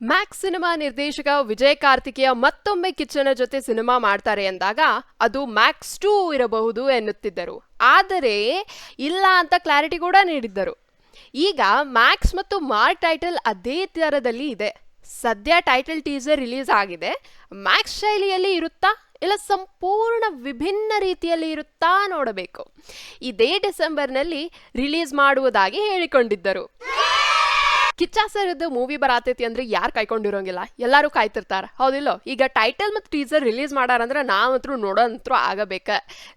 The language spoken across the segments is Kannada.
ಮ್ಯಾಕ್ಸ್ ಸಿನಿಮಾ ನಿರ್ದೇಶಕ ವಿಜಯ್ ಕಾರ್ತಿಕೇಯ ಮತ್ತೊಮ್ಮೆ ಕಿಚ್ಚನ ಜೊತೆ ಸಿನಿಮಾ ಮಾಡ್ತಾರೆ ಎಂದಾಗ ಅದು ಮ್ಯಾಕ್ಸ್ 2 ಇರಬಹುದು ಎನ್ನುತ್ತಿದ್ದರು. ಆದರೆ ಇಲ್ಲ ಅಂತ ಕ್ಲಾರಿಟಿ ಕೂಡ ನೀಡಿದ್ದರು. ಈಗ ಮ್ಯಾಕ್ಸ್ ಮತ್ತು ಮಾರ್ಕ್ ಟೈಟಲ್ ಅದೇ ಥರದಲ್ಲಿ ಇದೆ. ಸದ್ಯ ಟೈಟಲ್ ಟೀಸರ್ ರಿಲೀಸ್ ಆಗಿದೆ. ಮ್ಯಾಕ್ಸ್ ಶೈಲಿಯಲ್ಲಿ ಇರುತ್ತಾ ಇಲ್ಲ ಸಂಪೂರ್ಣ ವಿಭಿನ್ನ ರೀತಿಯಲ್ಲಿ ಇರುತ್ತಾ ನೋಡಬೇಕು. ಇದೇ ಡಿಸೆಂಬರ್ನಲ್ಲಿ ರಿಲೀಸ್ ಮಾಡುವುದಾಗಿ ಹೇಳಿಕೊಂಡಿದ್ದರು. ಕಿಚ್ಚ ಸರ್ದು ಮೂವಿ ಬರತೈತಿ ಅಂದ್ರೆ ಯಾರು ಕಾಯ್ಕೊಂಡಿರೋಂಗಿಲ್ಲ, ಎಲ್ಲರೂ ಕಾಯ್ತಿರ್ತಾರ, ಹೌದಿಲ್ಲೋ? ಈಗ ಟೈಟಲ್ ಮತ್ತು ಟೀಸರ್ ರಿಲೀಸ್ ಮಾಡಾರಂದ್ರೆ ನಾವಂತರೂ ನೋಡೋಂತರೂ ಆಗಬೇಕ.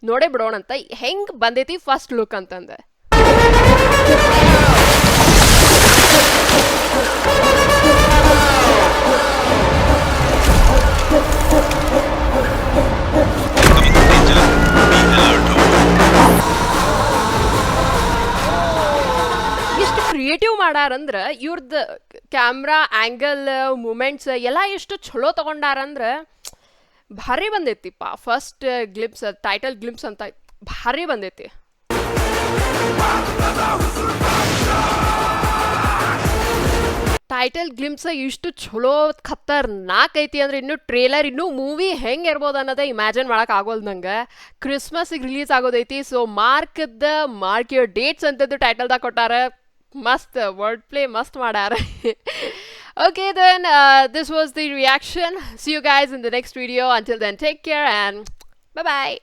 ನೋಡೇ ಬಿಡೋಣಂತ ಹೆಂಗ್ ಬಂದೈತಿ ಫಸ್ಟ್ ಲುಕ್ ಅಂತಂದ. ಎಷ್ಟು ಕ್ರಿಯೇಟಿವ್ ಮಾಡಾರಂದ್ರ ಇವ್ರದ್ದು ಕ್ಯಾಮ್ರಾ ಆ್ಯಂಗಲ್ ಮೂಮೆಂಟ್ಸ್ ಎಲ್ಲ ಎಷ್ಟು ಚಲೋ ತಗೊಂಡಾರಂದ್ರ ಭಾರಿ ಬಂದೈತಿಪ್ಪ. ಫಸ್ಟ್ ಗ್ಲಿಮ್ಸ್ ಟೈಟಲ್ ಗ್ಲಿಮ್ಸ್ ಅಂತ ಭಾರಿ ಬಂದೈತಿ. ಟೈಟಲ್ ಗ್ಲಿಮ್ಸ್ ಇಷ್ಟು ಚಲೋ ಖತರ್ನಾಕ್ ಐತಿ ಅಂದ್ರೆ ಇನ್ನು ಟ್ರೇಲರ್ ಇನ್ನೂ ಮೂವಿ ಹೆಂಗೆ ಇರ್ಬೋದು ಅನ್ನೋದೇ ಇಮ್ಯಾಜಿನ್ ಮಾಡಕ್ ಆಗೋಲ್ದು ನಂಗೆ. ಕ್ರಿಸ್ಮಸ್ಗೆ ರಿಲೀಸ್ ಆಗೋದೈತಿ. ಸೊ ಮಾರ್ಕ್ ಯುವರ್ ಡೇಟ್ಸ್ ಅಂತದ್ದು ಟೈಟಲ್ದಾಗ ಕೊಟ್ಟಾರ. ಮಸ್ತ್ ವರ್ಡ್ ಪ್ಲೇ ಮಸ್ತ್ ಮಾಡ್ಯಾರ. Okay then, this was the reaction. See you guys in the next video. Until then, take care and bye bye.